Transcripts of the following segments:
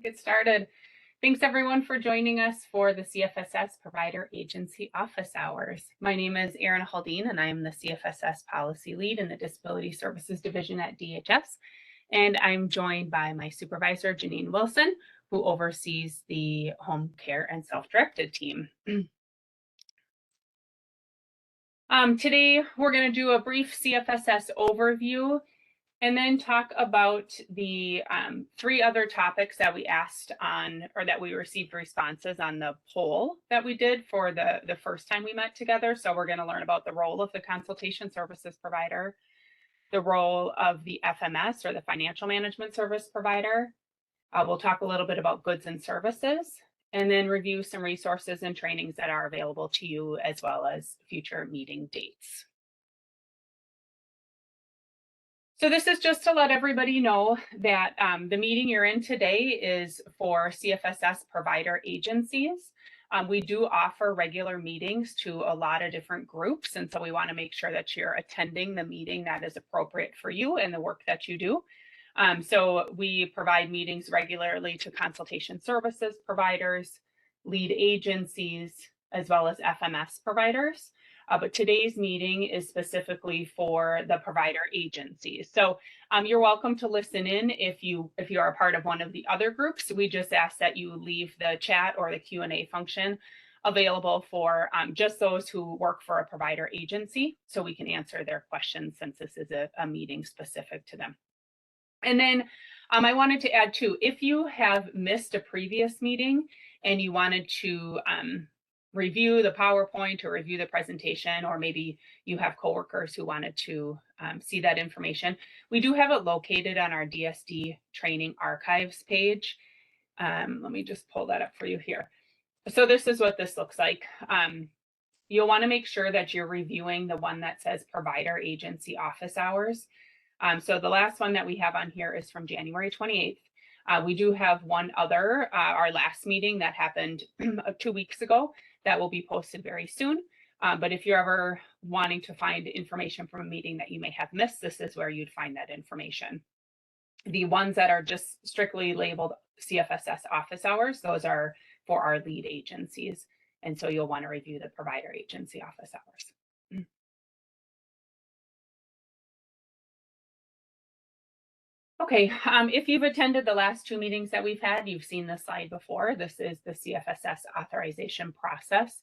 Get started. Thanks everyone for joining us for the CFSS Provider Agency Office Hours. My name is Erin Haldine and I am the CFSS Policy Lead in the Disability Services Division at DHS. And I'm joined by my supervisor, Janine Wilson, who oversees the Home Care and Self-Directed team. Today, we're going to do a brief CFSS overview and then talk about the 3 other topics that we asked on, or that we received responses on the poll that we did for the first time we met together. So we're going to learn about the role of the consultation services provider, the role of the FMS or the financial management service provider. We'll talk a little bit about goods and services, and then review some resources and trainings that are available to you, as well as future meeting dates. So this is just to let everybody know that the meeting you're in today is for CFSS provider agencies. We do offer regular meetings to a lot of different groups, and so we want to make sure that you're attending the meeting that is appropriate for you and the work that you do. So we provide meetings regularly to consultation services providers, lead agencies, as well as FMS providers. But today's meeting is specifically for the provider agencies. So you're welcome to listen in if you are a part of one of the other groups. We just ask that you leave the chat or the Q&A function available for just those who work for a provider agency, so we can answer their questions, since this is a meeting specific to them. And then I wanted to add too, if you have missed a previous meeting and you wanted to review the PowerPoint or review the presentation, or maybe you have coworkers who wanted to see that information, we do have it located on our DSD training archives page. Let me just pull that up for you here. So this is what this looks like. You'll want to make sure that you're reviewing the one that says provider agency office hours. So the last one that we have on here is from January 28th. We do have one other, our last meeting that happened 2 weeks ago, that will be posted very soon. But if you're ever wanting to find information from a meeting that you may have missed, this is where you'd find that information. The ones that are just strictly labeled CFSS office hours, those are for our lead agencies. And so you'll want to review the provider agency office hours. Okay, if you've attended the last 2 meetings that we've had, you've seen this slide before. This is the CFSS authorization process.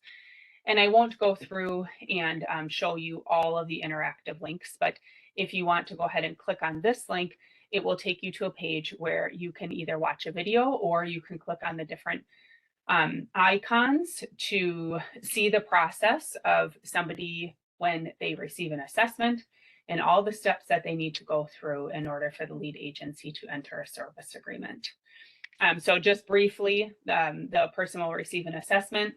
And I won't go through and show you all of the interactive links, but if you want to go ahead and click on this link, it will take you to a page where you can either watch a video, or you can click on the different icons to see the process of somebody when they receive an assessment, and all the steps that they need to go through in order for the lead agency to enter a service agreement. So just briefly, the person will receive an assessment.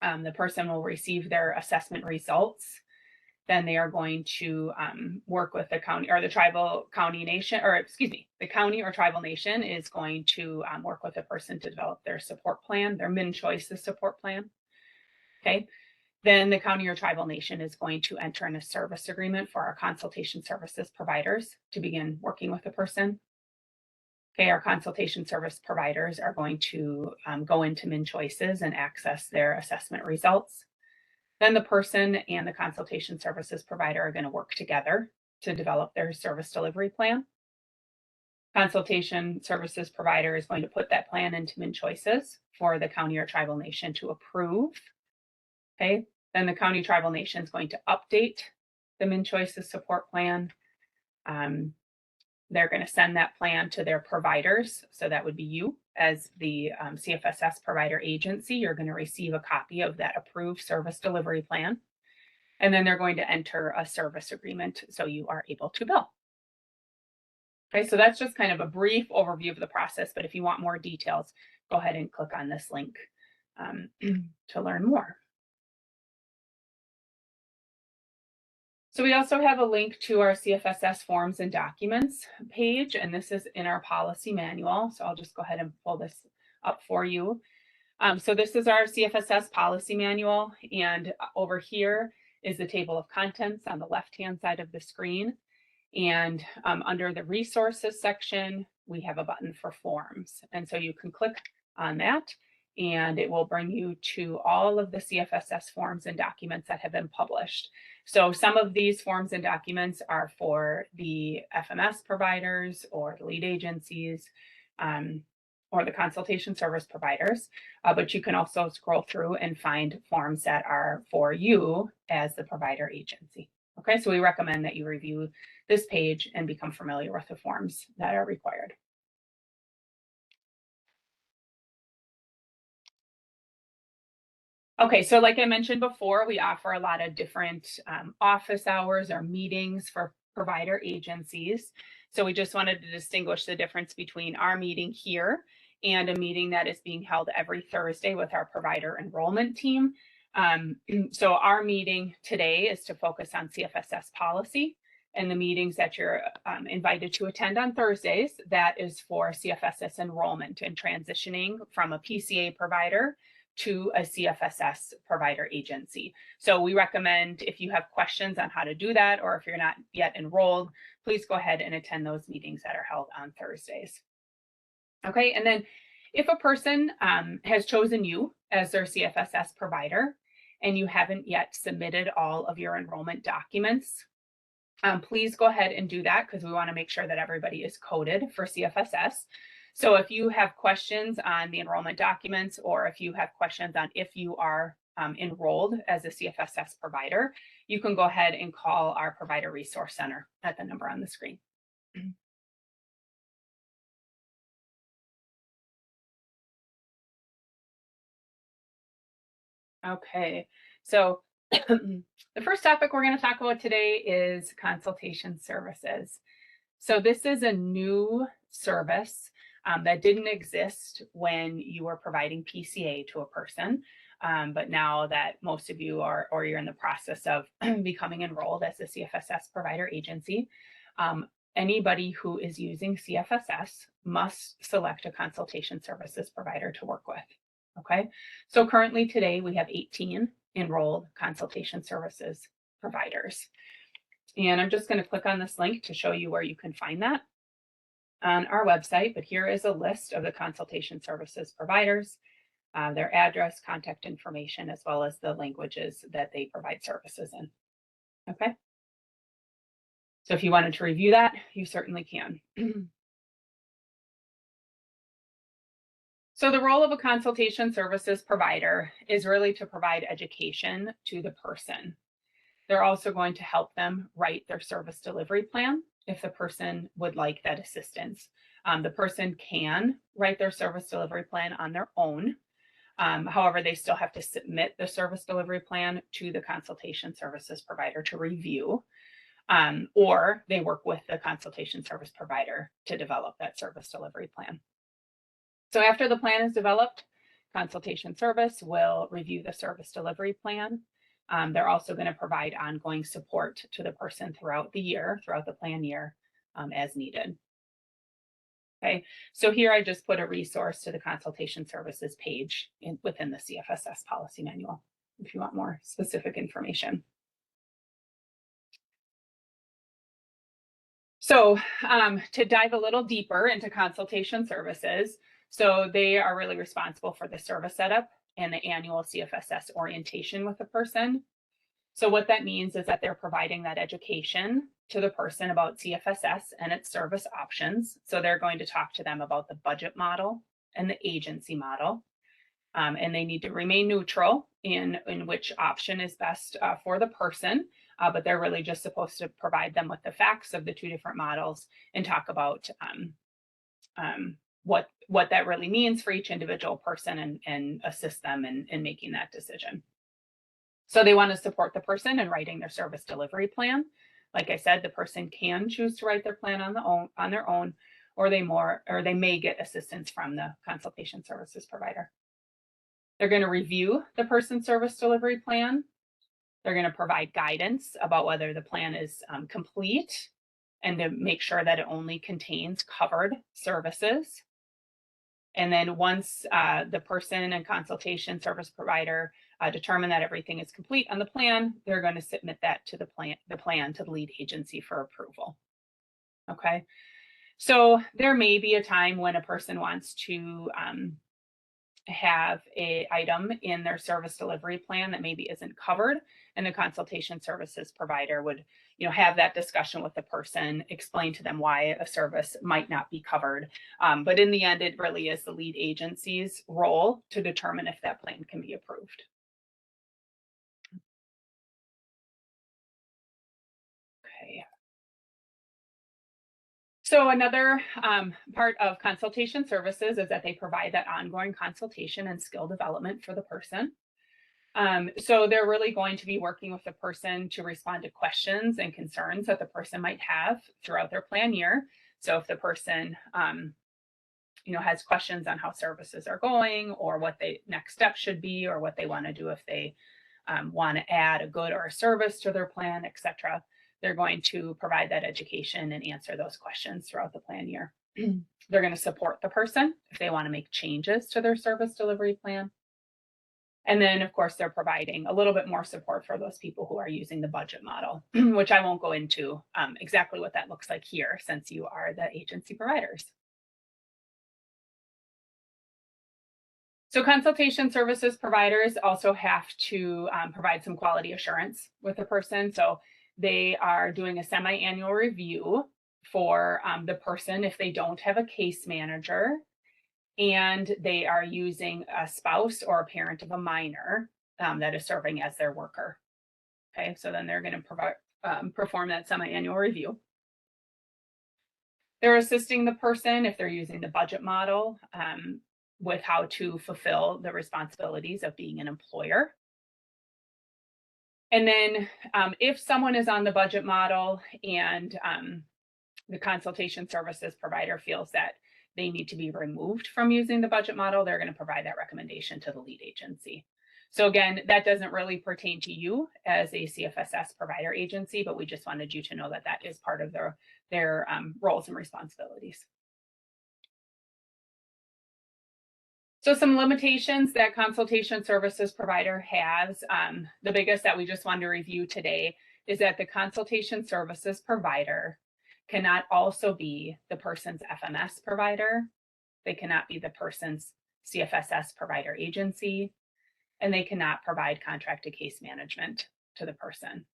The person will receive their assessment results. Then they are going to work with the county or the tribal county nation, or excuse me, the county or tribal nation is going to work with the person to develop their support plan, their MnChoices support plan. Okay. Then the county or tribal nation is going to enter in a service agreement for our consultation services providers to begin working with the person. Okay, our consultation service providers are going to go into MnChoices and access their assessment results. Then the person and the consultation services provider are going to work together to develop their service delivery plan. Consultation services provider is going to put that plan into MnChoices for the county or tribal nation to approve. Okay, then the county tribal nation is going to update the MnChoices support plan. They're going to send that plan to their providers. So that would be you as the CFSS provider agency. You're going to receive a copy of that approved service delivery plan. And then they're going to enter a service agreement so you are able to bill. Okay, so that's just kind of a brief overview of the process. But if you want more details, go ahead and click on this link to learn more. So we also have a link to our CFSS forms and documents page, and this is in our policy manual. So I'll just go ahead and pull this up for you. So this is our CFSS policy manual, and over here is the table of contents on the left-hand side of the screen. And under the resources section, we have a button for forms. And so you can click on that and it will bring you to all of the CFSS forms and documents that have been published. So some of these forms and documents are for the FMS providers or the lead agencies, or the consultation service providers, but you can also scroll through and find forms that are for you as the provider agency. Okay, so we recommend that you review this page and become familiar with the forms that are required. Okay, so like I mentioned before, we offer a lot of different office hours or meetings for provider agencies. So we just wanted to distinguish the difference between our meeting here and a meeting that is being held every Thursday with our provider enrollment team. So our meeting today is to focus on CFSS policy, and the meetings that you're invited to attend on Thursdays, that is for CFSS enrollment and transitioning from a PCA provider to a CFSS provider agency. So we recommend, if you have questions on how to do that, or if you're not yet enrolled, please go ahead and attend those meetings that are held on Thursdays. Okay, and then if a person has chosen you as their CFSS provider and you haven't yet submitted all of your enrollment documents, please go ahead and do that, because we want to make sure that everybody is coded for CFSS. So if you have questions on the enrollment documents, or if you have questions on if you are enrolled as a CFSS provider, you can go ahead and call our Provider Resource Center at the number on the screen. Okay, so the first topic we're going to talk about today is consultation services. So this is a new service that didn't exist when you were providing PCA to a person. But now that most of you are, or you're in the process of becoming enrolled as a CFSS provider agency, anybody who is using CFSS must select a consultation services provider to work with. Okay, so currently today we have 18 enrolled consultation services providers. And I'm just going to click on this link to show you where you can find that on our website. But here is a list of the consultation services providers, their address, contact information, as well as the languages that they provide services in. Okay. So if you wanted to review that, you certainly can. So the role of a consultation services provider is really to provide education to the person. They're also going to help them write their service delivery plan if the person would like that assistance. The person can write their service delivery plan on their own. However, they still have to submit the service delivery plan to the consultation services provider to review, or they work with the consultation service provider to develop that service delivery plan. So after the plan is developed, consultation service will review the service delivery plan. They're also going to provide ongoing support to the person throughout the year, throughout the plan year, as needed. Okay, so here I just put a resource to the consultation services page within the CFSS policy manual if you want more specific information. So to dive a little deeper into consultation services, so they are really responsible for the service setup and the annual CFSS orientation with the person. So what that means is that they're providing that education to the person about CFSS and its service options. So they're going to talk to them about the budget model and the agency model. And they need to remain neutral in which option is best for the person. But they're really just supposed to provide them with the facts of the two different models and talk about what that really means for each individual person, and assist them in making that decision. So they want to support the person in writing their service delivery plan. Like I said, the person can choose to write their plan on their own, or they may get assistance from the consultation services provider. They're going to review the person's service delivery plan. They're going to provide guidance about whether the plan is complete, and to make sure that it only contains covered services. And then once the person and consultation service provider determine that everything is complete on the plan, they're going to submit that to the plan to the lead agency for approval. Okay. So there may be a time when a person wants to have a item in their service delivery plan that maybe isn't covered, and the consultation services provider would, have that discussion with the person, explain to them why a service might not be covered. But in the end, it really is the lead agency's role to determine if that plan can be approved. Okay. So another part of consultation services is that they provide that ongoing consultation and skill development for the person. So they're really going to be working with the person to respond to questions and concerns that the person might have throughout their plan year. So if the person, has questions on how services are going, or what the next step should be, or what they want to do if they want to add a good or a service to their plan, etc., they're going to provide that education and answer those questions throughout the plan year. They're going to support the person if they want to make changes to their service delivery plan. And then, of course, they're providing a little bit more support for those people who are using the budget model, which I won't go into exactly what that looks like here, since you are the agency providers. So consultation services providers also have to provide some quality assurance with the person. So they are doing a semi-annual review for the person if they don't have a case manager, and they are using a spouse or a parent of a minor that is serving as their worker. Okay, so then they're going to perform that semi-annual review. They're assisting the person if they're using the budget model with how to fulfill the responsibilities of being an employer. And then if someone is on the budget model and the consultation services provider feels that they need to be removed from using the budget model, they're going to provide that recommendation to the lead agency. So again, that doesn't really pertain to you as a CFSS provider agency, but we just wanted you to know that that is part of their roles and responsibilities. So some limitations that consultation services provider has, the biggest that we just wanted to review today is that the consultation services provider cannot also be the person's FMS provider. They cannot be the person's CFSS provider agency, and they cannot provide contracted case management to the person.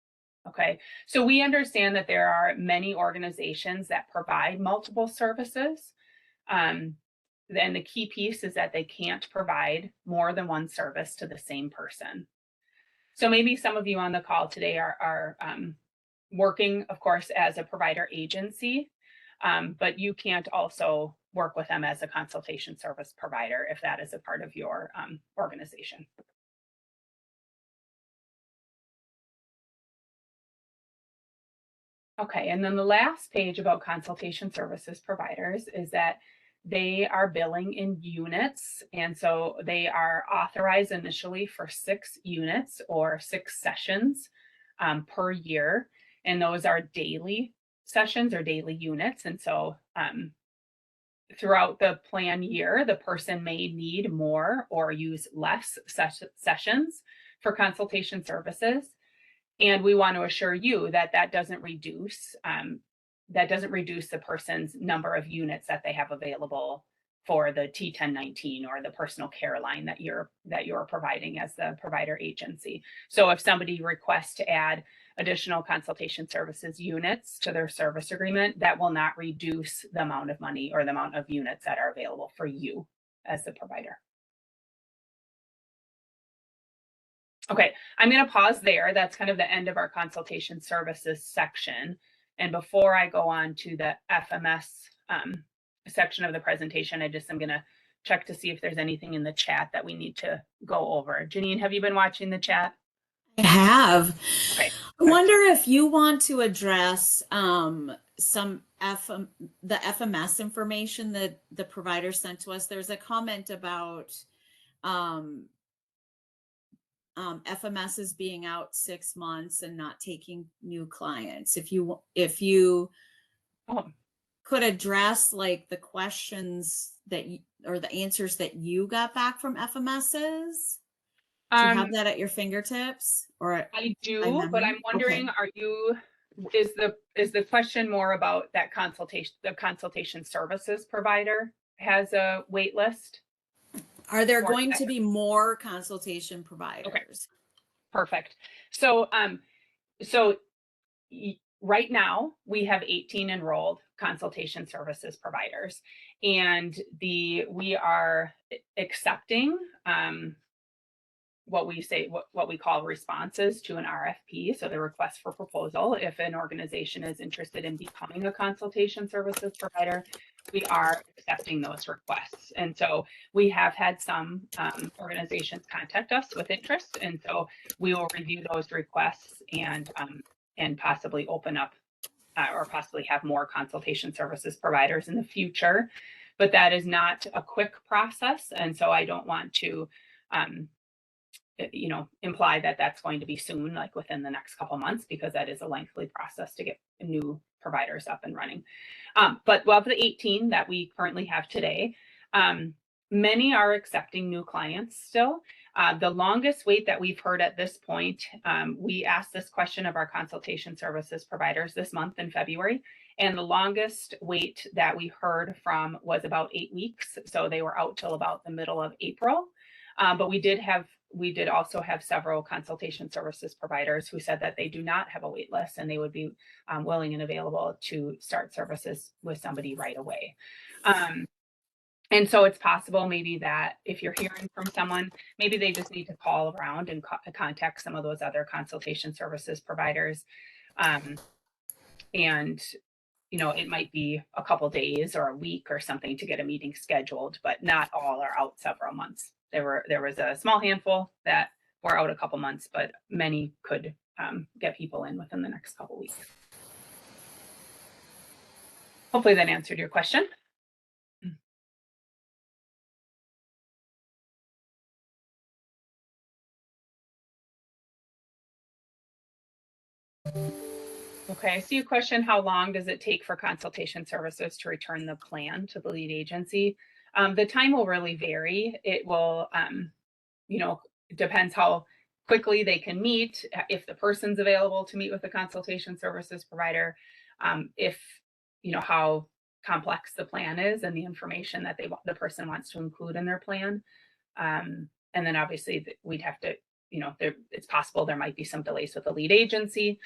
Okay, so we understand that there are many organizations that provide multiple services. Then the key piece is that they can't provide more than one service to the same person. So maybe some of you on the call today are working, of course, as a provider agency, but you can't also work with them as a consultation service provider if that is a part of your organization. Okay, and then the last page about consultation services providers is that they are billing in units. And so they are authorized initially for 6 units or 6 sessions per year. And those are daily sessions or daily units. And so throughout the plan year, the person may need more or use less sessions for consultation services. And we want to assure you that that doesn't reduce the person's number of units that they have available for the T1019 or the personal care line that you're providing as the provider agency. So if somebody requests to add additional consultation services units to their service agreement, that will not reduce the amount of money or the amount of units that are available for you as the provider. Okay, I'm going to pause there. That's kind of the end of our consultation services section. And before I go on to the FMS section of the presentation, I'm going to check to see if there's anything in the chat that we need to go over. Janine, have you been watching the chat? I have. Okay. I wonder if you want to address some the FMS information that the provider sent to us. There's a comment about FMS is being out 6 months and not taking new clients. If you could address like the questions that or the answers that you got back from FMSs. Do you have that at your fingertips? Or I do, but I'm wondering, okay. Are you is the question more about that consultation, the consultation services provider has a wait list? Are there going to be more consultation providers? Okay. Perfect. So, right now we have 18 enrolled consultation services providers, and we are accepting what we call responses to an RFP, so the request for proposal. If an organization is interested in becoming a consultation services provider, we are accepting those requests. And so we have had some organizations contact us with interest, and so we will review those requests and possibly open up or possibly have more consultation services providers in the future. But that is not a quick process, and so I don't want to imply that that's going to be soon, like within the next couple months, because that is a lengthy process to get new providers up and running. But of the 18 that we currently have today, many are accepting new clients still. The longest wait that we've heard at this point, we asked this question of our consultation services providers this month in February, and the longest wait that we heard from was about 8 weeks. So they were out till about the middle of April. But we did also have several consultation services providers who said that they do not have a wait list and they would be willing and available to start services with somebody right away. And so it's possible maybe that if you're hearing from someone, maybe they just need to call around and contact some of those other consultation services providers. And it might be a couple days or a week or something to get a meeting scheduled, but not all are out several months. There was a small handful that were out a couple months, but many could get people in within the next couple weeks. Hopefully that answered your question. Okay, I see a question. How long does it take for consultation services to return the plan to the lead agency? The time will really vary. It will, depends how quickly they can meet, if the person's available to meet with the consultation services provider, if, how complex the plan is and the information that the person wants to include in their plan. And then obviously we'd have to, it's possible there might be some delays with the lead agency.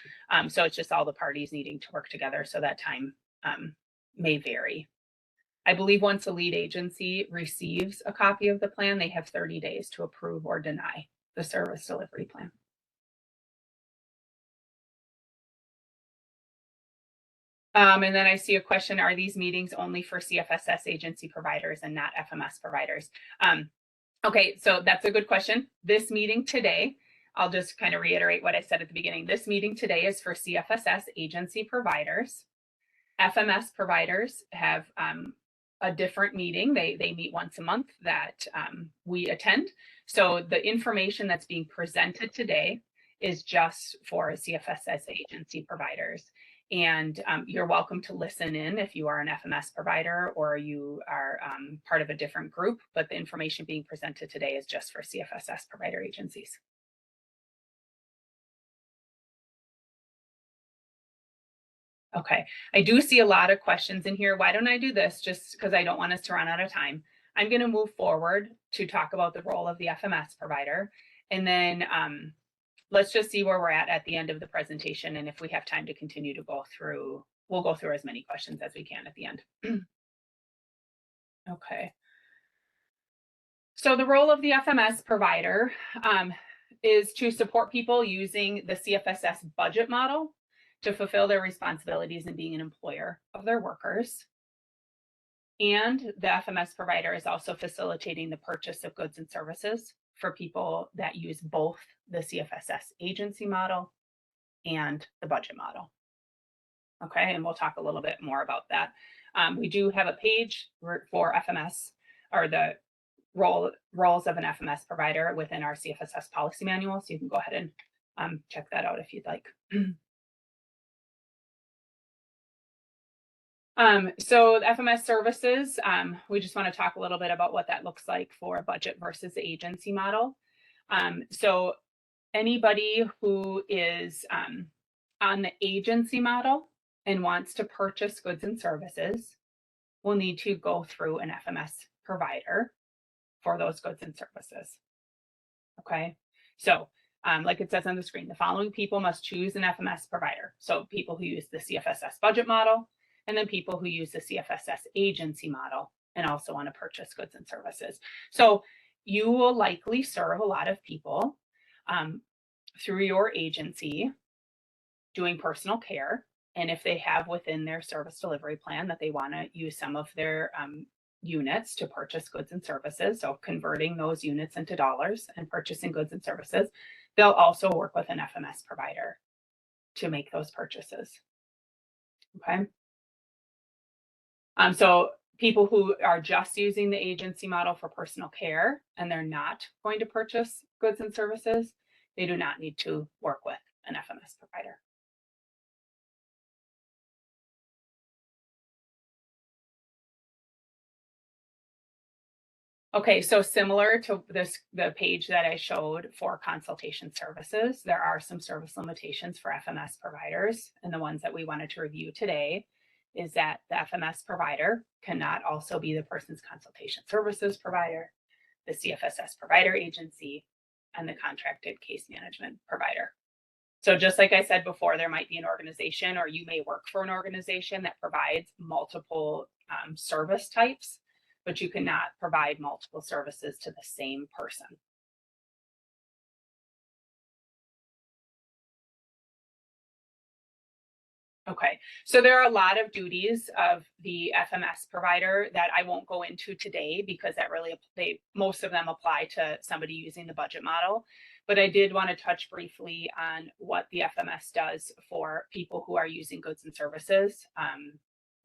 So it's just all the parties needing to work together. So that time may vary. I believe once a lead agency receives a copy of the plan, they have 30 days to approve or deny the service delivery plan. And then I see a question, are these meetings only for CFSS agency providers and not FMS providers? Okay, so that's a good question. This meeting today, I'll just kind of reiterate what I said at the beginning. This meeting today is for CFSS agency providers. FMS providers have a different meeting. They meet once a month that we attend. So the information that's being presented today is just for CFSS agency providers. And you're welcome to listen in if you are an FMS provider or you are part of a different group, but the information being presented today is just for CFSS provider agencies. Okay, I do see a lot of questions in here. Why don't I do this? Just because I don't want us to run out of time. I'm going to move forward to talk about the role of the FMS provider. And then let's just see where we're at the end of the presentation. And if we have time to continue to go through, we'll go through as many questions as we can at the end. Okay. So the role of the FMS provider is to support people using the CFSS budget model to fulfill their responsibilities in being an employer of their workers. And the FMS provider is also facilitating the purchase of goods and services for people that use both the CFSS agency model and the budget model. Okay, and we'll talk a little bit more about that. We do have a page for FMS, or the roles of an FMS provider within our CFSS policy manual, so you can go ahead and check that out if you'd like. So the FMS services, we just want to talk a little bit about what that looks like for a budget versus the agency model. So anybody who is on the agency model and wants to purchase goods and services will need to go through an FMS provider for those goods and services. Okay, so like it says on the screen, the following people must choose an FMS provider. So people who use the CFSS budget model, and then people who use the CFSS agency model and also want to purchase goods and services. So you will likely serve a lot of people through your agency doing personal care. And if they have within their service delivery plan that they want to use some of their units to purchase goods and services, so converting those units into dollars and purchasing goods and services, they'll also work with an FMS provider to make those purchases. Okay. So people who are just using the agency model for personal care and they're not going to purchase goods and services, they do not need to work with an FMS provider. Okay, so similar to the page that I showed for consultation services, there are some service limitations for FMS providers. And the ones that we wanted to review today is that the FMS provider cannot also be the person's consultation services provider, the CFSS provider agency, and the contracted case management provider. So just like I said before, there might be an organization, or you may work for an organization that provides multiple service types, but you cannot provide multiple services to the same person. Okay, so there are a lot of duties of the FMS provider that I won't go into today because that really, most of them apply to somebody using the budget model. But I did want to touch briefly on what the FMS does for people who are using goods and services,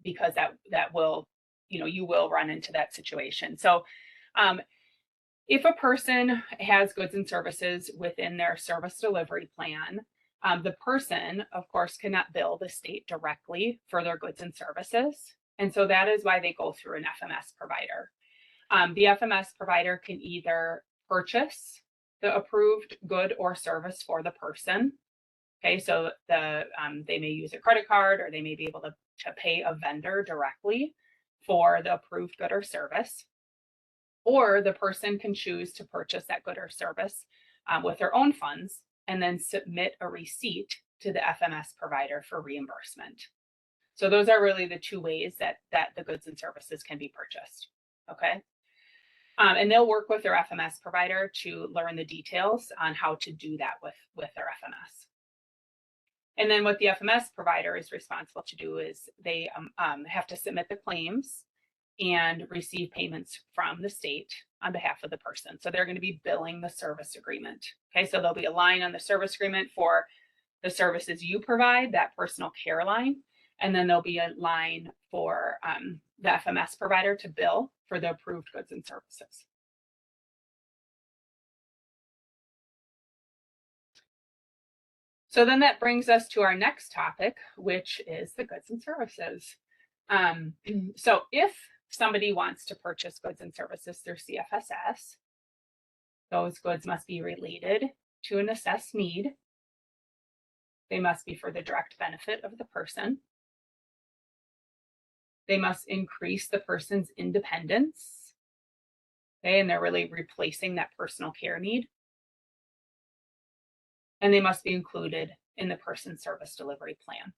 because that will, you will run into that situation. So if a person has goods and services within their service delivery plan, the person, of course, cannot bill the state directly for their goods and services. And so that is why they go through an FMS provider. The FMS provider can either purchase the approved good or service for the person. Okay, so they may use a credit card, or they may be able to pay a vendor directly for the approved good or service. Or the person can choose to purchase that good or service with their own funds and then submit a receipt to the FMS provider for reimbursement. So those are really the two ways that the goods and services can be purchased. Okay. And they'll work with their FMS provider to learn the details on how to do that with their FMS. And then what the FMS provider is responsible to do is they have to submit the claims and receive payments from the state on behalf of the person. So they're going to be billing the service agreement. Okay, so there'll be a line on the service agreement for the services you provide, that personal care line, and then there'll be a line for the FMS provider to bill for the approved goods and services. So then that brings us to our next topic, which is the goods and services. So if somebody wants to purchase goods and services through CFSS, those goods must be related to an assessed need. They must be for the direct benefit of the person. They must increase the person's independence. Okay, and they're really replacing that personal care need. And they must be included in the person's service delivery plan.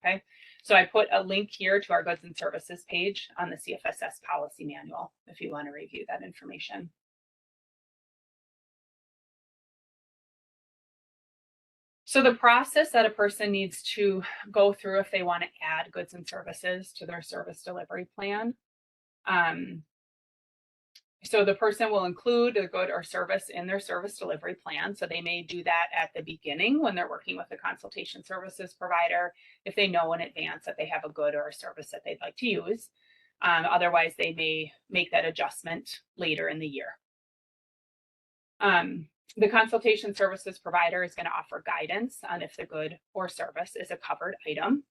Okay, so I put a link here to our goods and services page on the CFSS policy manual if you want to review that information. So the process that a person needs to go through if they want to add goods and services to their service delivery plan. So the person will include a good or service in their service delivery plan. So they may do that at the beginning when they're working with a consultation services provider, if they know in advance that they have a good or a service that they'd like to use. Otherwise, they may make that adjustment later in the year. The consultation services provider is going to offer guidance on if the good or service is a covered item.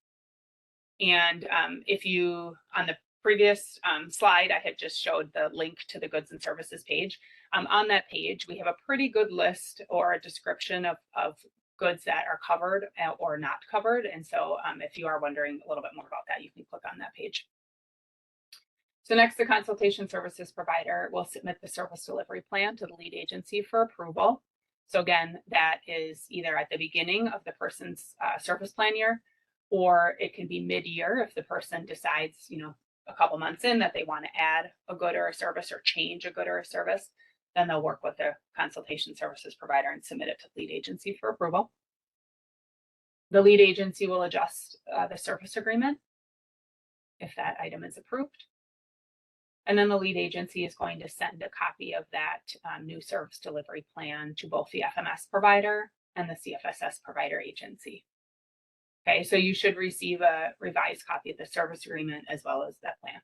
And if you, on the previous slide, I had just showed the link to the goods and services page. On that page, we have a pretty good list or a description of goods that are covered or not covered. And so if you are wondering a little bit more about that, you can click on that page. So next, the consultation services provider will submit the service delivery plan to the lead agency for approval. So again, that is either at the beginning of the person's service plan year, or it can be mid-year if the person decides, a couple months in that they want to add a good or a service or change a good or a service. Then they'll work with the consultation services provider and submit it to the lead agency for approval. The lead agency will adjust the service agreement if that item is approved. And then the lead agency is going to send a copy of that new service delivery plan to both the FMS provider and the CFSS provider agency. Okay, so you should receive a revised copy of the service agreement as well as that plan.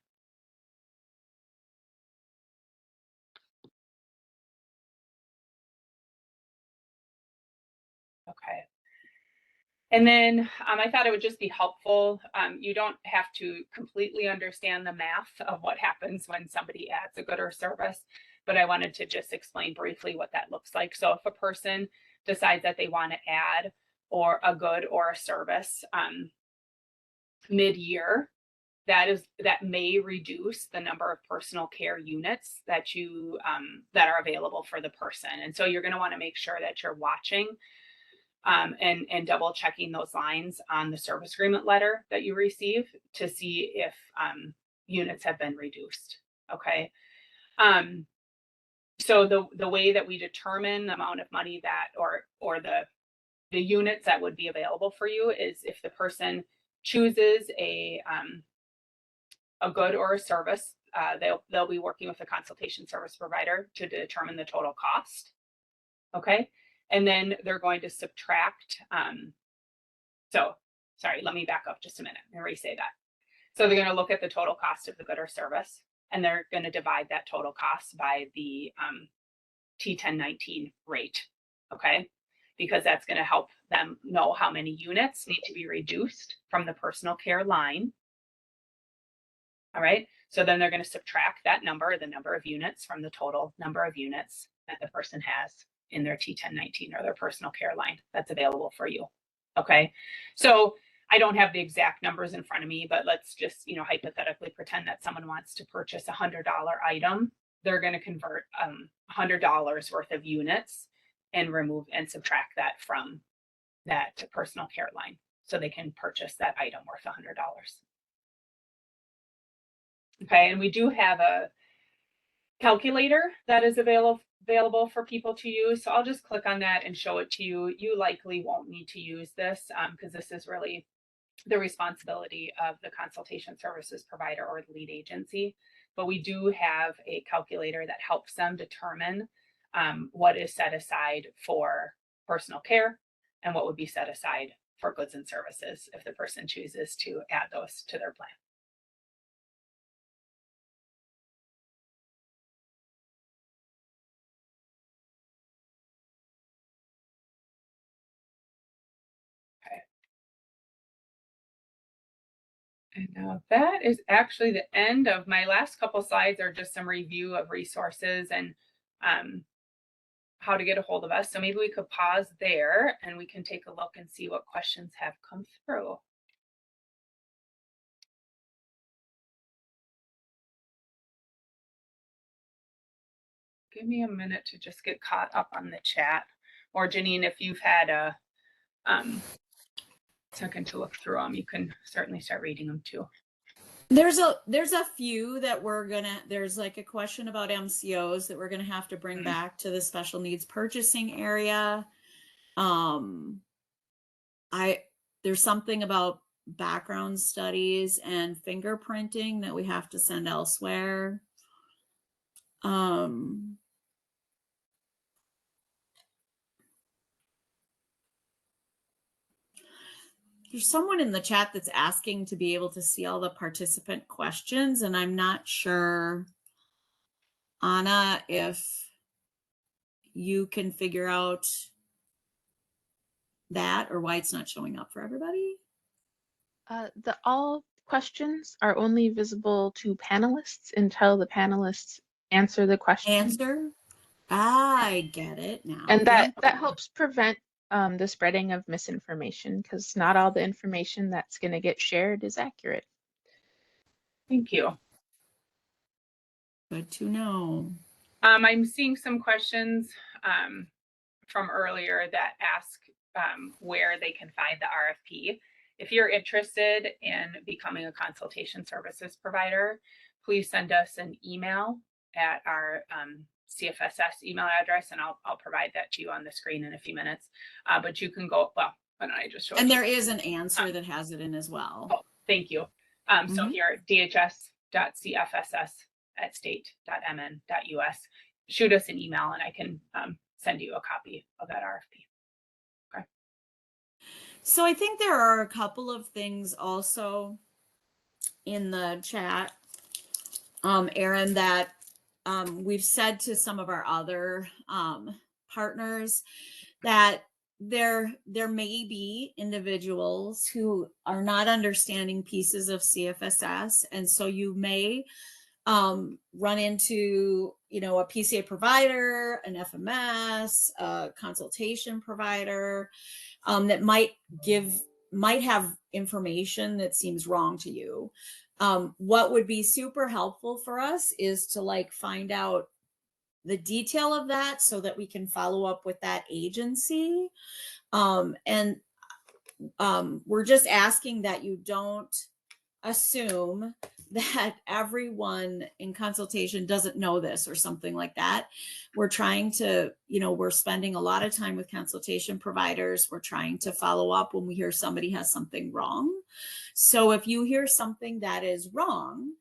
Okay. And then I thought it would just be helpful. You don't have to completely understand the math of what happens when somebody adds a good or service, but I wanted to just explain briefly what that looks like. So if a person decides that they want to add or a good or a service mid-year, that may reduce the number of personal care units that you that are available for the person. And so you're going to want to make sure that you're watching and double checking those lines on the service agreement letter that you receive to see if units have been reduced. Okay. So the way that we determine the amount of money that or the units that would be available for you is if the person chooses a good or a service, they'll be working with a consultation service provider to determine the total cost. Okay. And then they're going to subtract. Sorry, let me back up just a minute and re-say that. So they're going to look at the total cost of the good or service, and they're going to divide that total cost by the T1019 rate. Okay. Because that's going to help them know how many units need to be reduced from the personal care line. All right. So then they're going to subtract that number, the number of units, from the total number of units that the person has in their T1019 or their personal care line that's available for you. Okay. So I don't have the exact numbers in front of me, but let's just, hypothetically pretend that someone wants to purchase a $100 item. They're going to convert $100 worth of units and remove and subtract that from that personal care line so they can purchase that item worth $100. Okay, and we do have a calculator that is available for people to use. So I'll just click on that and show it to you. You likely won't need to use this because this is really the responsibility of the consultation services provider or the lead agency. But we do have a calculator that helps them determine what is set aside for personal care and what would be set aside for goods and services if the person chooses to add those to their plan. And now that is actually the end of my last couple slides are just some review of resources and how to get a hold of us. So maybe we could pause there and we can take a look and see what questions have come through. Give me a minute to just get caught up on the chat. Or Janine, if you've had a second to look through them, you can certainly start reading them too. There's a few that there's like a question about MCOs that we're gonna have to bring back to the special needs purchasing area. There's something about background studies and fingerprinting that we have to send elsewhere. There's someone in the chat that's asking to be able to see all the participant questions, and I'm not sure, Anna, if you can figure out that or why it's not showing up for everybody. All questions are only visible to panelists until the panelists answer the question. Answer? I get it now. And that Thank you. helps prevent the spreading of misinformation, because not all the information that's going to get shared is accurate. Thank you. Good to know. I'm seeing some questions from earlier that ask where they can find the RFP. If you're interested in becoming a consultation services provider, please send us an email at our CFSS email address, and I'll provide that to you on the screen in a few minutes. But you can go, well, why don't I just show it? And there is an answer that has it in as well. Oh, thank you. So here, dhs.cfss@state.mn.us. Shoot us an email and I can send you a copy of that RFP. Okay. So I think there are a couple of things also in the chat, Erin, that we've said to some of our other partners that there may be individuals who are not understanding pieces of CFSS, and so you may run into, you know, a PCA provider, an FMS, a consultation provider that might have information that seems wrong to you. What would be super helpful for us is to like find out the detail of that so that we can follow up with that agency. And we're just asking that you don't assume that everyone in consultation doesn't know this or something like that. We're trying to, you know, we're spending a lot of time with consultation providers. We're trying to follow up when we hear somebody has something wrong. So if you hear something that is wrong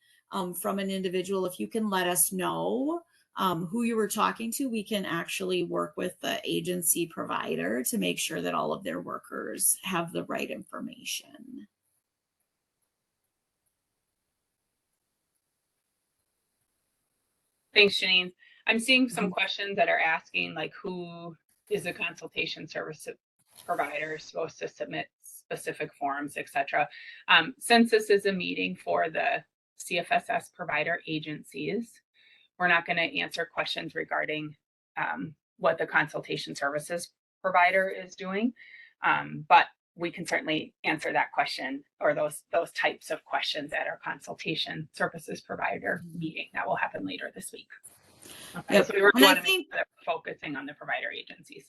from an individual, if you can let us know who you were talking to, we can actually work with the agency provider to make sure that all of their workers have the right information. Thanks, Janine. I'm seeing some questions that are asking like, who is a consultation service provider supposed to submit specific forms, etc. Since this is a meeting for the CFSS provider agencies, we're not going to answer questions regarding what the consultation services provider is doing, but we can certainly answer that question or those types of questions at our consultation services provider meeting that will happen later this week. Okay, yep. So we want to make sure that we're focusing on the provider agencies.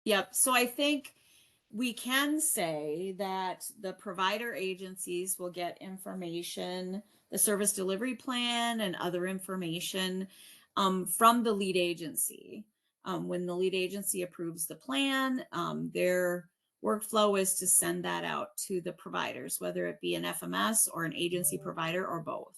Yep. So I think we can say that the provider agencies will get information, the service delivery plan and other information from the lead agency. When the lead agency approves the plan, their workflow is to send that out to the providers, whether it be an FMS or an agency provider or both.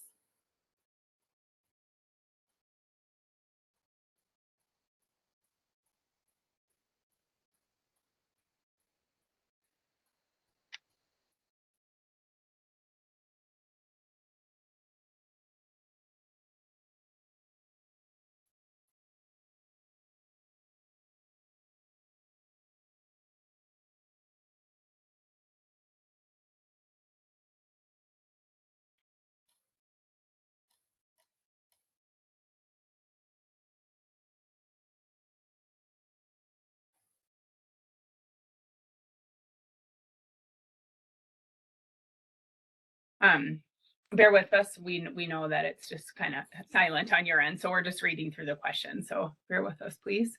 Bear with us. We know that it's just kind of silent on your end, so we're just reading through the questions. So bear with us, please.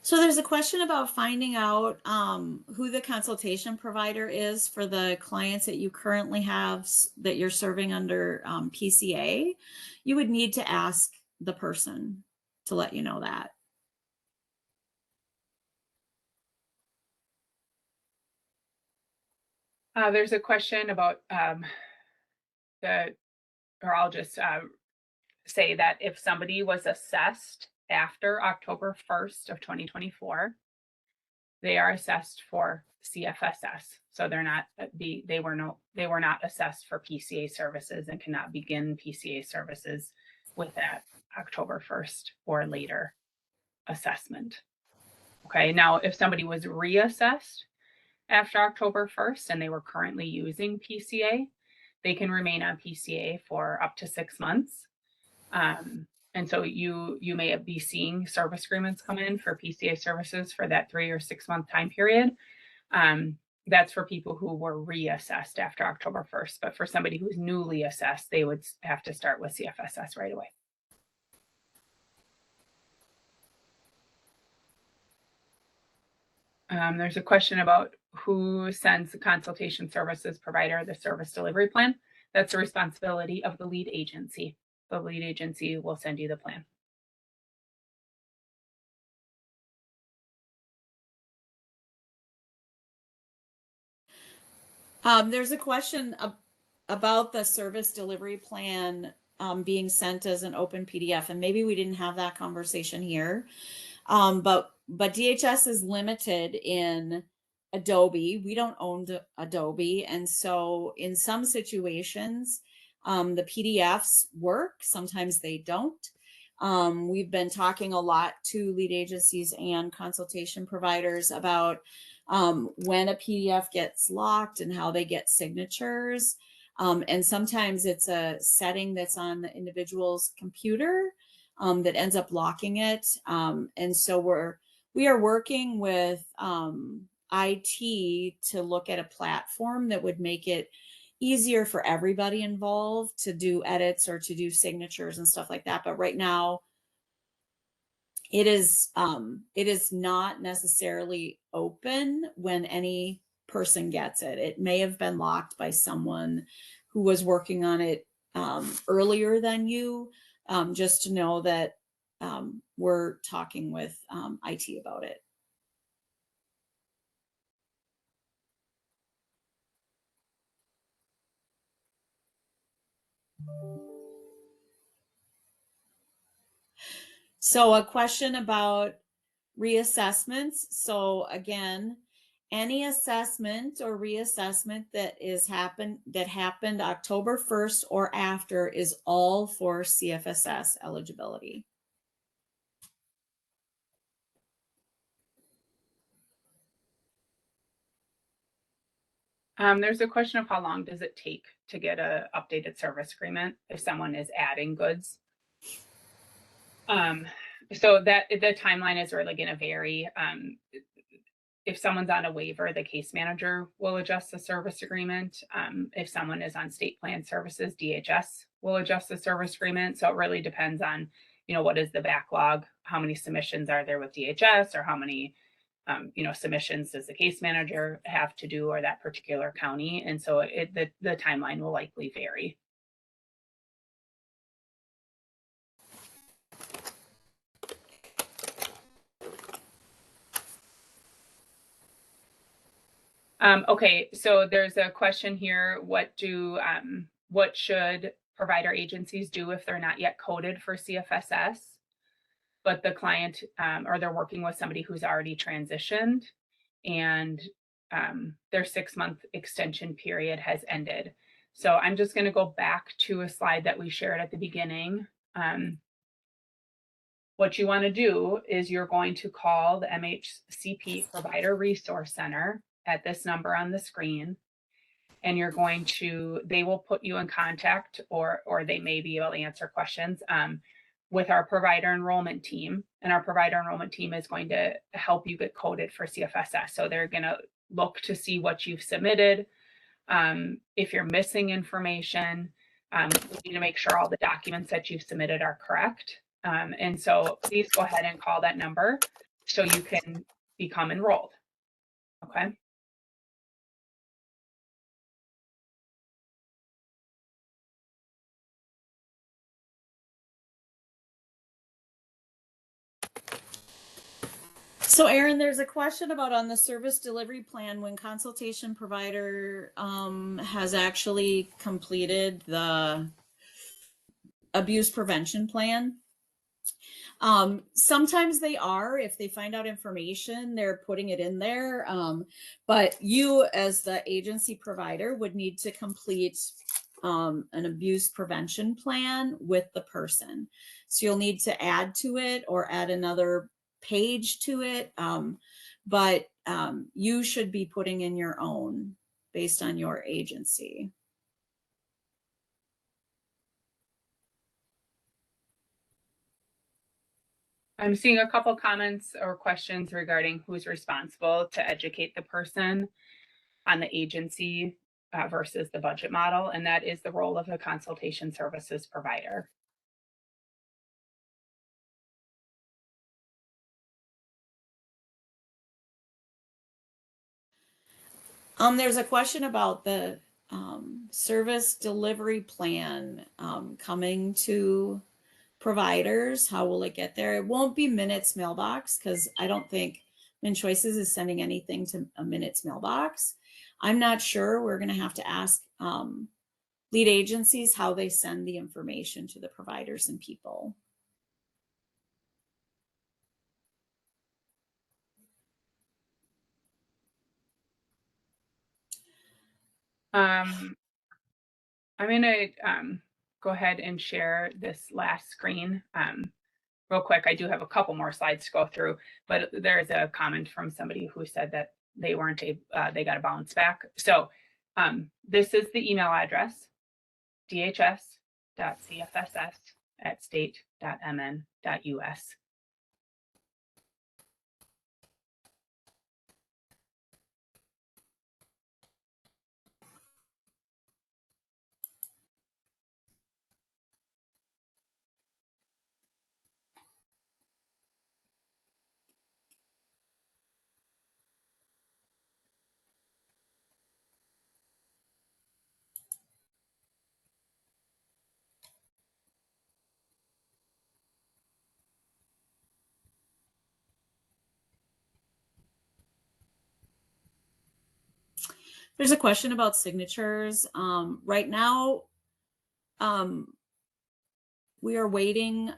So there's a question about finding out who the consultation provider is for the clients that you currently have that you're serving under PCA. You would need to ask the person to let you know that. There's a question about or I'll just say that if somebody was assessed after October 1st of 2024, they are assessed for CFSS. So they're not they were not assessed for PCA services and cannot begin PCA services with that October 1st or later assessment. Okay, now if somebody was reassessed after October 1st and they were currently using PCA, they can remain on PCA for up to 6 months. And so you may be seeing service agreements come in for PCA services for that 3 or 6 month time period. That's for people who were reassessed after October 1st. But for somebody who's newly assessed, they would have to start with CFSS right away. There's a question about who sends the consultation services provider the service delivery plan. That's the responsibility of the lead agency. The lead agency will send you the plan. There's a question about the service delivery plan being sent as an open PDF, and maybe we didn't have that conversation here. But DHS is limited in Adobe. We don't own Adobe, and so in some situations, the PDFs work. Sometimes they don't. We've been talking a lot to lead agencies and consultation providers about when a PDF gets locked and how they get signatures. And sometimes it's a setting that's on the individual's computer that ends up locking it. And so we are working with IT to look at a platform that would make it easier for everybody involved to do edits or to do signatures and stuff like that. But right now, it is not necessarily open when any person gets it. It may have been locked by someone who was working on it earlier than you, just to know that we're talking with IT about it. So a question about reassessments. So again, any assessment or reassessment that happened October 1st or after is all for CFSS eligibility. There's a question of how long does it take to get an updated service agreement if someone is adding goods. So that the timeline is really going to vary. If someone's on a waiver, the case manager will adjust the service agreement. If someone is on state plan services, DHS will adjust the service agreement. So it really depends on, what is the backlog, how many submissions are there with DHS, or how many submissions does the case manager have to do, or that particular county. And so the timeline will likely vary. Okay, so there's a question here. What should provider agencies do if they're not yet coded for CFSS, but the client or they're working with somebody who's already transitioned and their 6-month extension period has ended? So I'm just going to go back to a slide that we shared at the beginning. What you want to do is you're going to call the MHCP Provider Resource Center at this number on the screen, and they will put you in contact, or they may be able to answer questions with our provider enrollment team. And our provider enrollment team is going to help you get coded for CFSS. So they're going to look to see what you've submitted. If you're missing information, we need to make sure all the documents that you've submitted are correct. And so please go ahead and call that number so you can become enrolled. Okay. So Erin, there's a question about on the service delivery plan when consultation provider has actually completed the abuse prevention plan. Sometimes they are, if they find out information, they're putting it in there. But you as the agency provider would need to complete an abuse prevention plan with the person. So you'll need to add to it or add another page to it, but you should be putting in your own based on your agency. I'm seeing a couple comments or questions regarding who's responsible to educate the person on the agency versus the budget model, and that is the role of the consultation services provider. There's a question about the service delivery plan coming to providers. How will it get there? It won't be Minutes mailbox, because I don't think MinChoices is sending anything to a Minutes mailbox. I'm not sure. We're going to have to ask lead agencies how they send the information to the providers and people. I'm going to go ahead and share this last screen real quick. I do have a couple more slides to go through, but there's a comment from somebody who said that they weren't they got a bounce back. So this is the email address, dhs.cfss@state.mn.us. There's a question about signatures. Right now, we are waiting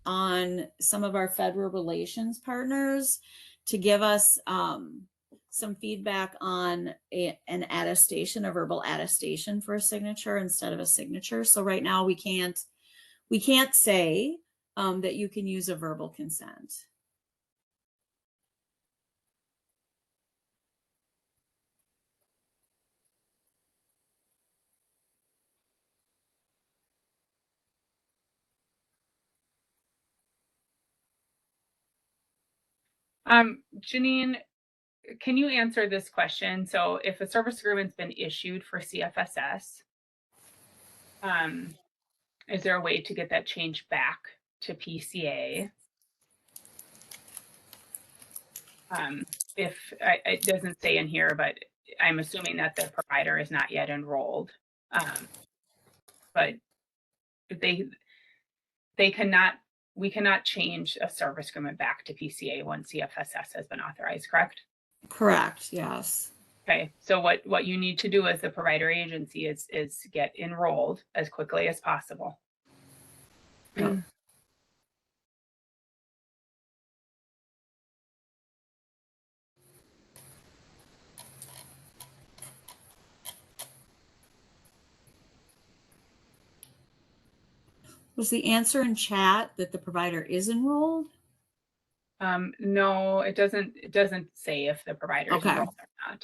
on some of our federal relations partners to give us some feedback on an attestation, a verbal attestation for a signature instead of a signature. So right now we can't say that you can use a verbal consent. Janine, can you answer this question? So if a service agreement's been issued for CFSS, is there a way to get that changed back to PCA? If it doesn't say in here, but I'm assuming that the provider is not yet enrolled. But we cannot change a service agreement back to PCA once CFSS has been authorized, correct? Correct, yes. Okay, so what you need to do as the provider agency is get enrolled as quickly as possible. Yep. Was the answer in chat that the provider is enrolled? No, it doesn't say if the provider is enrolled or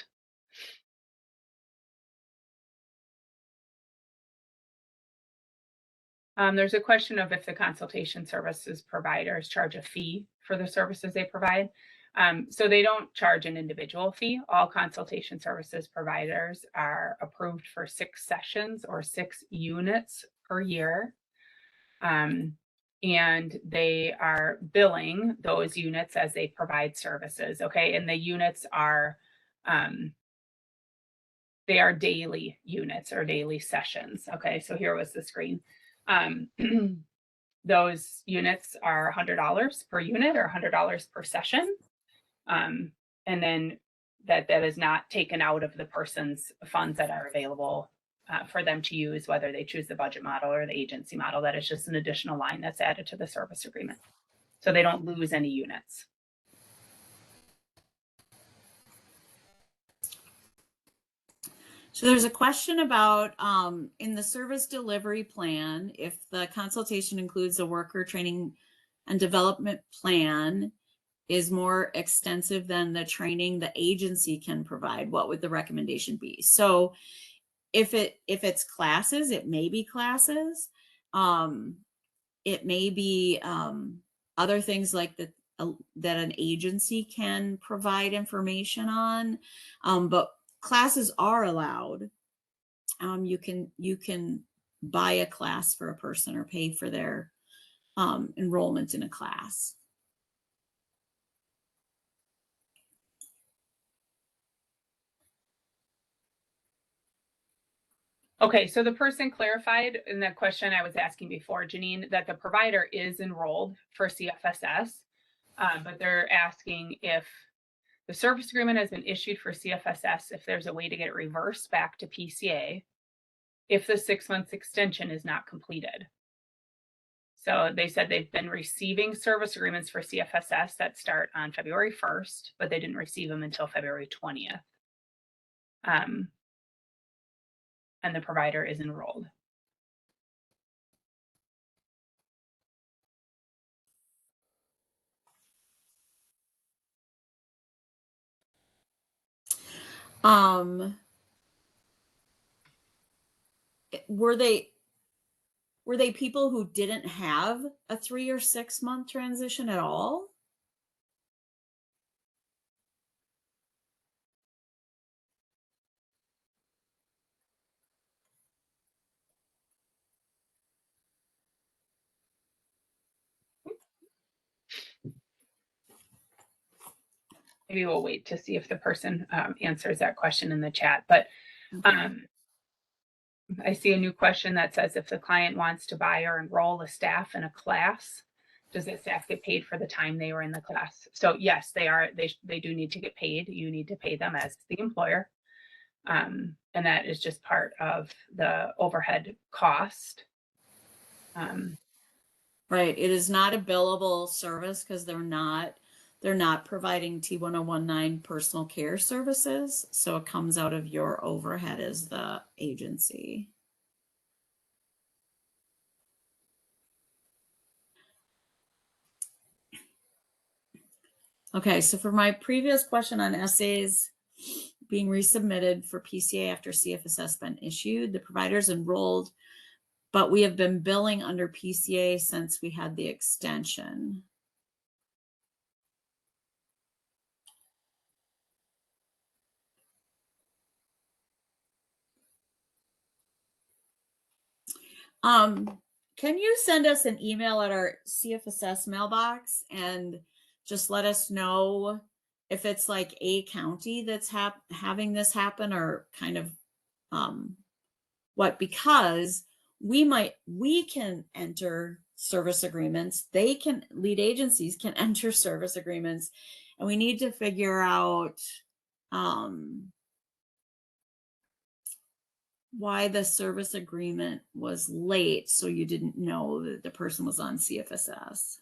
not. There's a question of if the consultation services providers charge a fee for the services they provide. So they don't charge an individual fee. All consultation services providers are approved for 6 sessions or 6 units per year. And they are billing those units as they provide services, okay? And the units are, they are daily units or daily sessions, okay? So here was the screen. Those units are $100 per unit or $100 per session. And then that is not taken out of the person's funds that are available for them to use, whether they choose the budget model or the agency model. That is just an additional line that's added to the service agreement. So they don't lose any units. So there's a question about in the service delivery plan, if the consultation includes a worker training and development plan is more extensive than the training the agency can provide, what would the recommendation be? So if it's classes, it may be classes. It may be other things like that an agency can provide information on, but classes are allowed. You can buy a class for a person or pay for their enrollment in a class. Okay, so the person clarified in the question I was asking before, Janine, that the provider is enrolled for CFSS, but they're asking if the service agreement has been issued for CFSS, if there's a way to get it reversed back to PCA, if the 6 months extension is not completed. So they said they've been receiving service agreements for CFSS that start on February 1st, but they didn't receive them until February 20th. And the provider is enrolled. Were they people who didn't have a 3 or 6 month transition at all? Maybe we'll wait to see if the person answers that question in the chat. But I see a new question that says, if the client wants to buy or enroll a staff in a class, does the staff get paid for the time they were in the class? So yes, they do need to get paid. You need to pay them as the employer. And that is just part of the overhead cost. Right. It is not a billable service because they're not providing T1019 personal care services. So it comes out of your overhead as the agency. Okay, so for my previous question on essays being resubmitted for PCA after CFSS been issued, the providers enrolled, but we have been billing under PCA since we had the extension. Can you send us an email at our CFSS mailbox and just let us know if it's like a county that's having this happen, or kind of what, because we can enter service agreements, lead agencies can enter service agreements, and we need to figure out why the service agreement was late, so you didn't know that the person was on CFSS.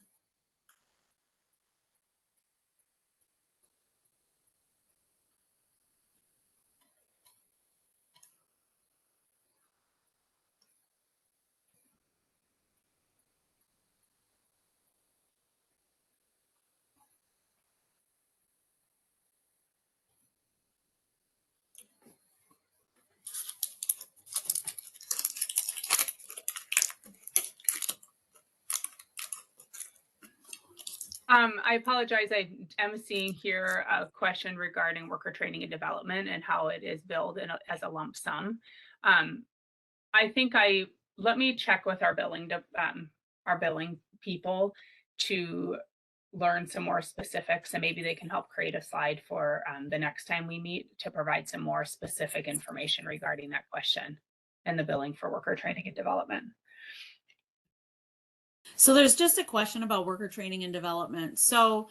I apologize. I am seeing here a question regarding worker training and development and how it is billed as a lump sum. I think let me check with our billing people to learn some more specifics, and maybe they can help create a slide for the next time we meet to provide some more specific information regarding that question and the billing for worker training and development. So there's just a question about worker training and development. So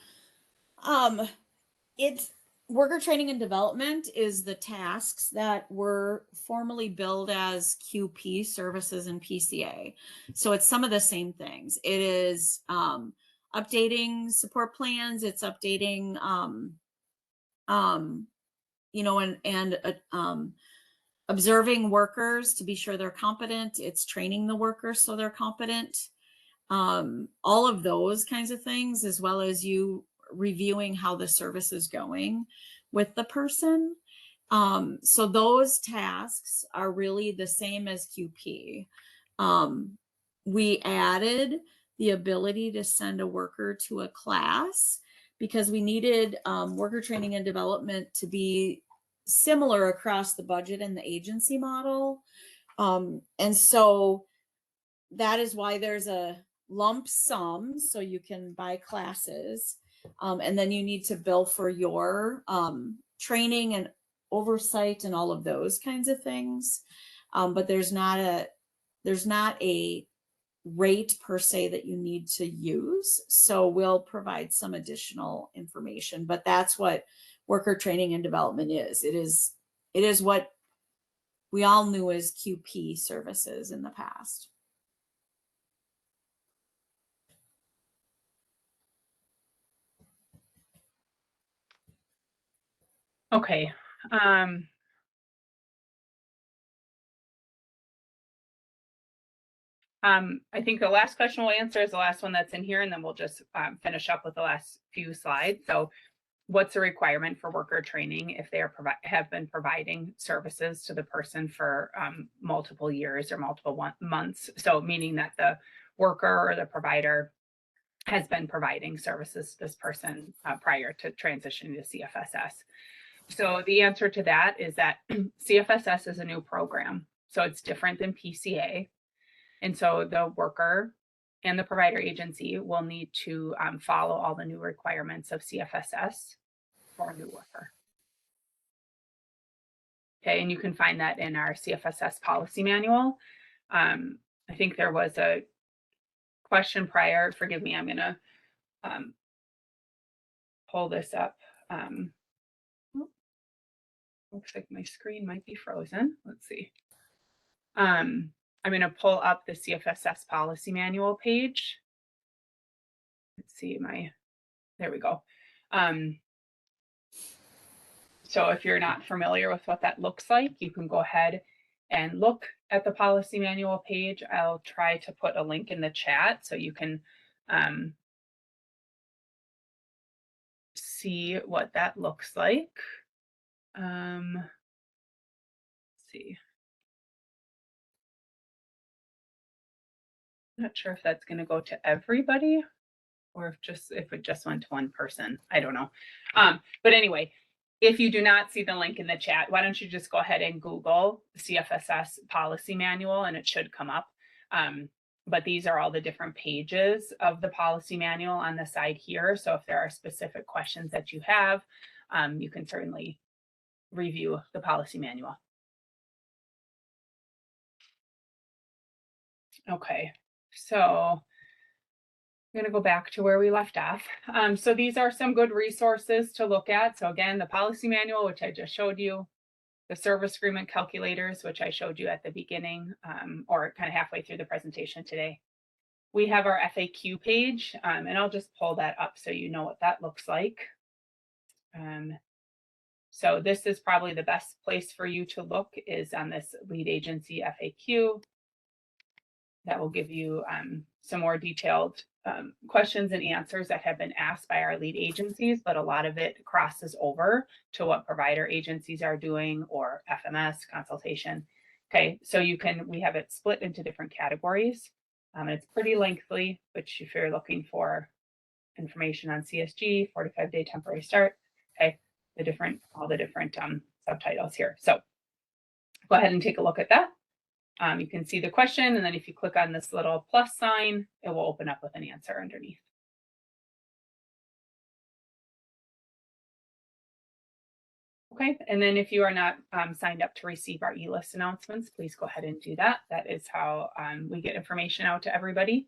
it's worker training and development is the tasks that were formerly billed as QP services and PCA. So it's some of the same things. It is updating support plans. It's updating, observing workers to be sure they're competent. It's training the workers so they're competent. all of those kinds of things, as well as you reviewing how the service is going with the person. So those tasks are really the same as QP. We added the ability to send a worker to a class because we needed worker training and development to be similar across the budget and the agency model. And so that is why there's a lump sum, so you can buy classes. And then you need to bill for your training and oversight and all of those kinds of things. But there's not a rate per se that you need to use. So we'll provide some additional information, but that's what worker training and development is. It is what we all knew as QP services in the past. Okay. I think the last question we'll answer is the last one that's in here, and then we'll just finish up with the last few slides. So what's the requirement for worker training if they have been providing services to the person for multiple years or multiple months? So meaning that the worker or the provider has been providing services to this person prior to transitioning to CFSS. So the answer to that is that CFSS is a new program. So it's different than PCA. And so the worker and the provider agency will need to follow all the new requirements of CFSS for a new worker. Okay, and you can find that in our CFSS policy manual. I think there was a question prior, forgive me, I'm gonna pull this up. Looks like my screen might be frozen. Let's see. I'm going to pull up the CFSS policy manual page. Let's see there we go. So if you're not familiar with what that looks like, you can go ahead and look at the policy manual page. I'll try to put a link in the chat so you can see what that looks like. Let's see. Not sure if that's going to go to everybody or if it just went to one person. I don't know. But anyway, if you do not see the link in the chat, why don't you just go ahead and Google CFSS policy manual and it should come up. But these are all the different pages of the policy manual on the side here. So if there are specific questions that you have, you can certainly review the policy manual. Okay, so I'm going to go back to where we left off. So these are some good resources to look at. So again, the policy manual, which I just showed you, the service agreement calculators, which I showed you at the beginning or kind of halfway through the presentation today. We have our FAQ page, and I'll just pull that up so you know what that looks like. So this is probably the best place for you to look is on this lead agency FAQ. That will give you some more detailed questions and answers that have been asked by our lead agencies, but a lot of it crosses over to what provider agencies are doing or FMS consultation. Okay, so we have it split into different categories. It's pretty lengthy, which if you're looking for information on CSG, 45-day temporary start, okay, all the different subtitles here. So go ahead and take a look at that. You can see the question, and then if you click on this little plus sign, it will open up with an answer underneath. Okay, and then if you are not signed up to receive our e-list announcements, please go ahead and do that. That is how we get information out to everybody.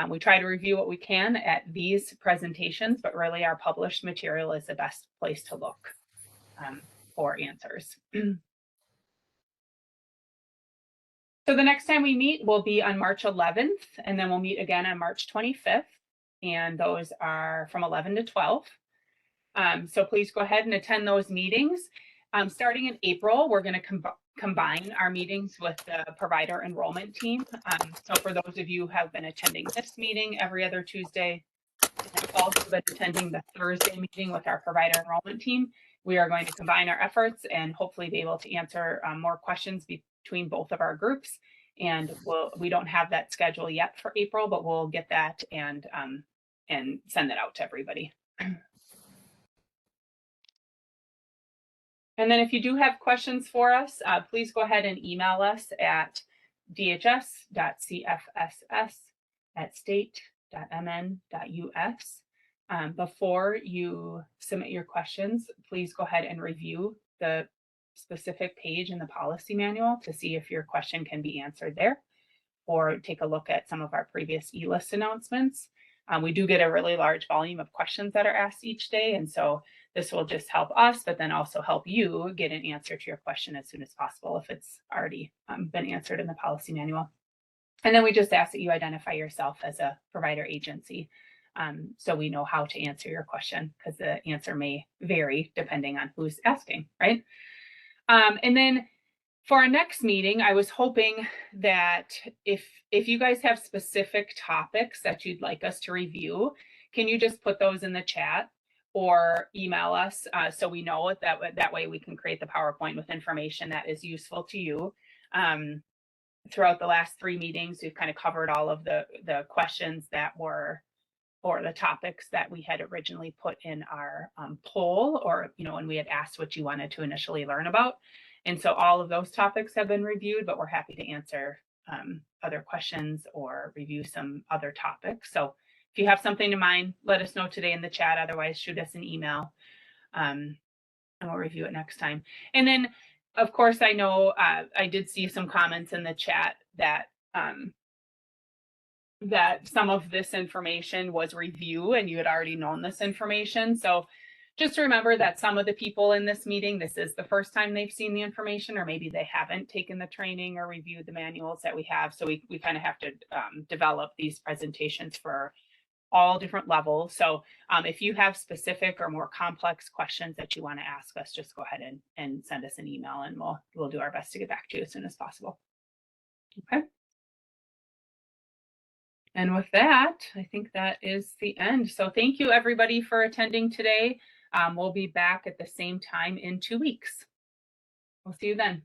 We try to review what we can at these presentations, but really our published material is the best place to look for answers. So the next time we meet will be on March 11th, and then we'll meet again on March 25th, and those are from 11 to 12. So please go ahead and attend those meetings. Starting in April, we're going to combine our meetings with the provider enrollment team. So for those of you who have been attending this meeting every other Tuesday, and have also been attending the Thursday meeting with our provider enrollment team, we are going to combine our efforts and hopefully be able to answer more questions between both of our groups. And we don't have that schedule yet for April, but we'll get that and send that out to everybody. And then if you do have questions for us, please go ahead and email us at dhs.cfss@state.mn.us. Before you submit your questions, please go ahead and review the specific page in the policy manual to see if your question can be answered there, or take a look at some of our previous e-list announcements. We do get a really large volume of questions that are asked each day, and so this will just help us, but then also help you get an answer to your question as soon as possible if it's already been answered in the policy manual. And then we just ask that you identify yourself as a provider agency, so we know how to answer your question, because the answer may vary depending on who's asking, right? And then for our next meeting, I was hoping that if you guys have specific topics that you'd like us to review, can you just put those in the chat or email us so we know it, that way we can create the PowerPoint with information that is useful to you. Throughout the last 3 meetings, we've kind of covered all of the questions that were, or the topics that we had originally put in our poll, or when we had asked what you wanted to initially learn about. And so all of those topics have been reviewed, but we're happy to answer other questions or review some other topics. So if you have something in mind, let us know today in the chat. Otherwise, shoot us an email and we'll review it next time. And then, of course, I know I did see some comments in the chat that that some of this information was review and you had already known this information. So just remember that some of the people in this meeting, this is the first time they've seen the information, or maybe they haven't taken the training or reviewed the manuals that we have. So we kind of have to develop these presentations for all different levels. So if you have specific or more complex questions that you want to ask us, just go ahead and send us an email, and we'll do our best to get back to you as soon as possible. Okay. And with that, I think that is the end. So thank you everybody for attending today. We'll be back at the same time in 2 weeks. We'll see you then.